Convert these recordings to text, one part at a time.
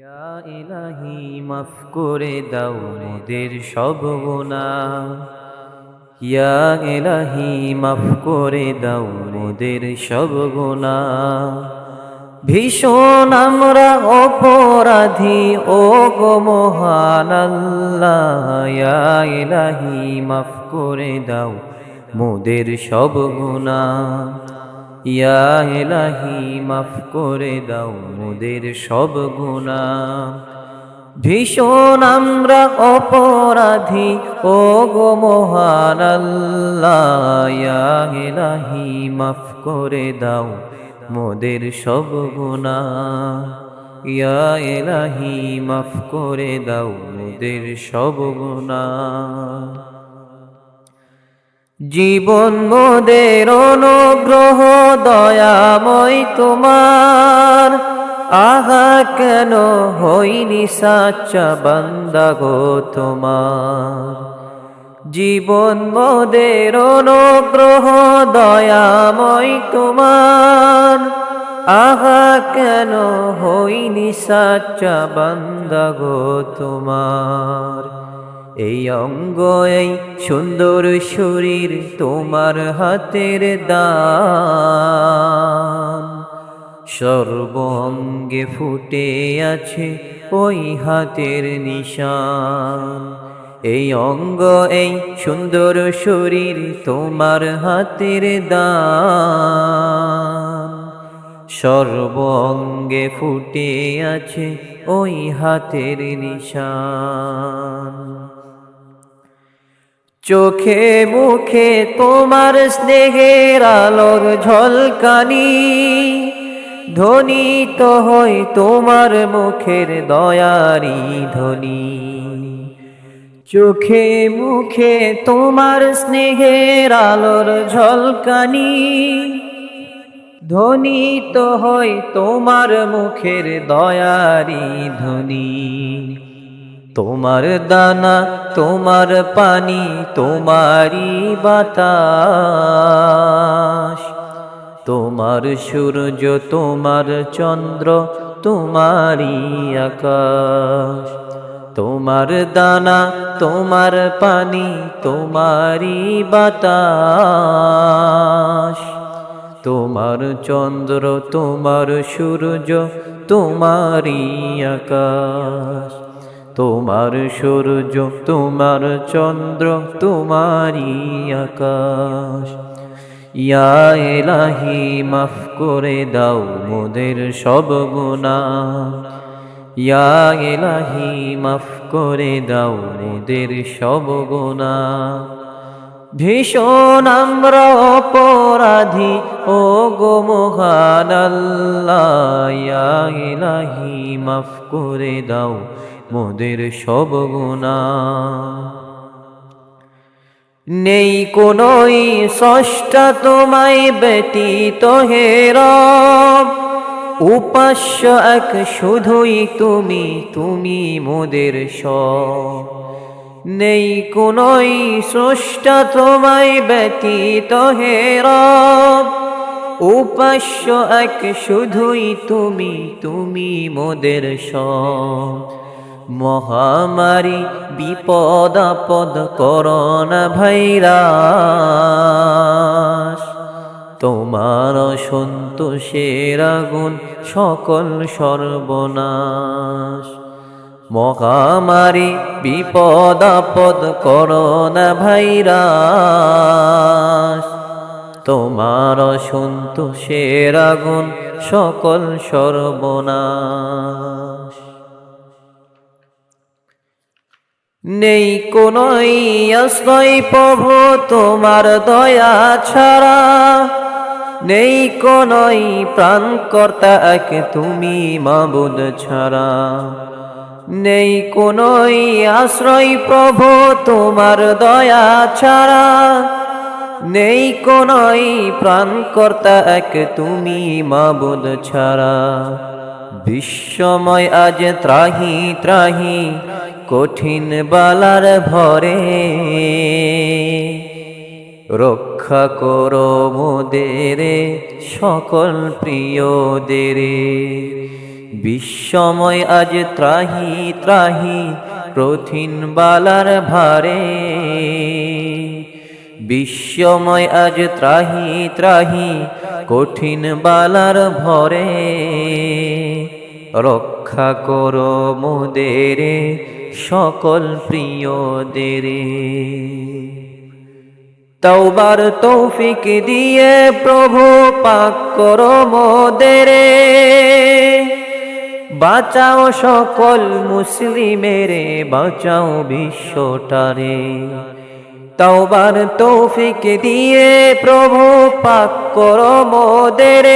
ইয়া ইলাহি মাফ করে দাও মোদের সব গুনাহ। ইয়া ইলাহি মাফ করে দাও মোদের সব গুনাহ। ভীষণ আমরা অপরাধী ও গো মহান আল্লাহ। ইয়া ইলাহি মাফ করে দাও মোদের সব গুনাহ। ইয়া ইলাহি মাফ করে দাও মোদের সব গুনাহ। ভীষণ আমরা অপরাধী ও গো মহান আল্লাহ। ইয়া ইলাহি মাফ করে দাও মোদের সব গুনাহ। ইয়া ইলাহি মাফ করে দাও মোদের সব গুনাহ। জীবন মোদের অনুগ্রহ দয়াময় তোমার। আহা কেন হইনি সাচ্চা বান্দা গো তোমার। জীবন মোদের অনুগ্রহ দয়াময় তোমার। আহা কেন হইনি সাচ্চা বান্দা গো তোমার। এই অঙ্গ এই সুন্দর শরীর তোমার হাতের দান। সর্ব অঙ্গে ফুটে আছে ওই হাতের নিশান। এই অঙ্গ এই সুন্দর শরীর তোমার হাতের দান। সর্ব অঙ্গে ফুটে আছে ওই হাতের নিশান। চোখে মুখে তোমার স্নেহের আলোর ঝলকানি। ধ্বনিত হয় তোমার মুখের দয়ারি ধ্বনি। চোখে মুখে তোমার স্নেহের আলোর ঝলকানি। ধ্বনিত হয় তোমার মুখের দয়ারি ধ্বনি। তোমার দানা তোমার পানি তোমারি বাতাস। তোমার সূর্য তোমার চন্দ্র তোমারি আকাশ। তোমার দানা তোমার পানি তোমারি বাতাস। তোমার চন্দ্র তোমার সূর্য তোমারি আকাশ। তোমার সূর্য তোমার চন্দ্র তোমারি আকাশ। ইয়া ইলাহি মাফ করে দাও মোদের সব গুনাহ। ইয়া ইলাহি মাফ করে দাও মোদের সব গুনাহ। ভীষণ আমরা অপরাধী ও গো মহান আল্লাহ। ইয়া ইলাহি মাফ করে দাও মোদের সব গুনাহ। নেই কোনোই স্রষ্টা তোমায় ব্যতীত হে রব। উপাস্য এক শুধুই তুমি, তুমি মোদের সব। নেই কোনোই স্রষ্টা তোমায় ব্যতীত হে রব। উপাস্য এক শুধুই তুমি, তুমি মোদের সব। মহামারী বিপদ আপদ করোনা ভাইরাস। তোমার সন্তোষের আগুন সকল সর্বনাশ। মহামারী বিপদ আপদ করোনা ভাইরাস। তোমার সন্তোষের আগুন সকল সর্বনাশ। নেই কোনোই আশ্রয় প্রভু তোমার দয়া ছাড়া। নেই কোনোই প্রাণকর্তা এক তুমি মাবুদ ছাড়া। নেই কোনোই আশ্রয় প্রভু তোমার দয়া ছাড়া। নেই কোনোই প্রাণকর্তা এক তুমি মাবুদ ছাড়া। বিশ্বময় আজ ত্রাহি ত্রাহি কঠিন বালার ভরে। রক্ষা করো মোদের সকল প্রিয়দের। বিশ্বময় আজ ত্রাহি ত্রাহি কঠিন বালার ভারে, বিশ্বময় আজ ত্রাহি ত্রাহি কঠিন বালার ভরে, রক্ষা করো মোদের সকল প্রিয়দের। তওবার তৌফিক দিয়ে প্রভু পাক করো মোদের, বাঁচাও সকল মুসলিমের, বাঁচাও বিশ্বটারে। তওবার তৌফিক দিয়ে প্রভু পাক করো মোদের,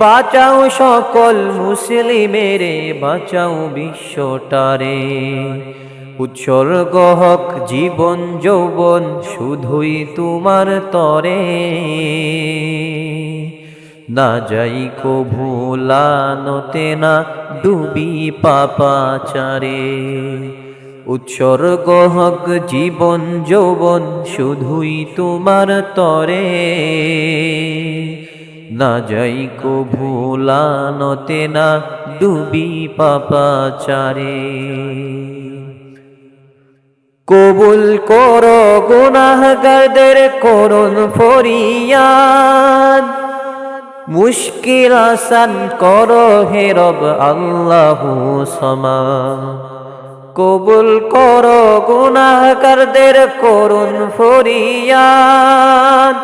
বাঁচাও সকল মুসলিমের, বাঁচাও বিশ্বটারে। উৎসর্গ হক জীবন যৌবন শুধুই তোমার তরে, না যাই কভু লানতে না ডুবি পাপাচারে। উৎসর্গ হক জীবন যৌবন শুধুই তোমার তরে, না যাই কভু লানতে না ডুবি পাপাচারে। কবুল করো গুনাহগারদের করুণ ফরিয়াদ, মুশকিল আসান করো হে রব আল্লাহু সামাদ। কবুল করো গুনাহগারদের করুণ ফরিয়াদ,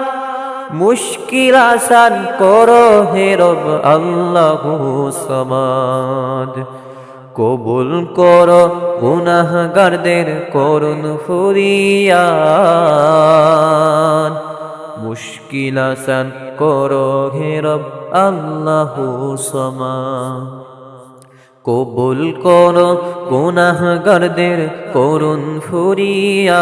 মুশকিল আসান করো হে রব আল্লাহু সামাদ। কবুল করো গুনাহগারদের করুণ ফরিয়াদ, মুশকিল আসান করো হে রব আল্লাহু সামাদ। কবুল করো গুনাহগারদের করুণ ফরিয়াদ,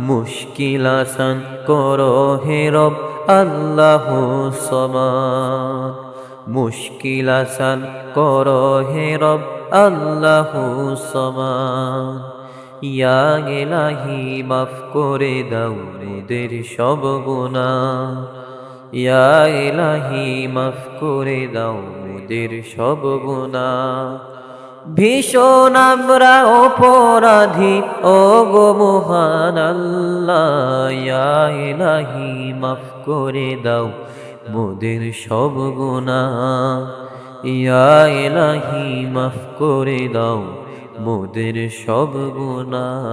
মুশকিল আসান করো হে রব আল্লাহু সামাদ। মুশকিল আসান করো হে রব আল্লাহু সামাদ। ইয়া ইলাহি মাফ করে দাও মোদের সব গুনাহ, ইয়া ইলাহি মাফ করে দাও মোদের সব গুনাহ। ভীষণ আমরা অপরাধী ও গো মহান আল্লাহ, ইয়া ইলাহি মাফ করে দাও মোদের সব গুনাহ, ইয়া ইলাহি মাফ করে দাও মোদের সব গুনাহ।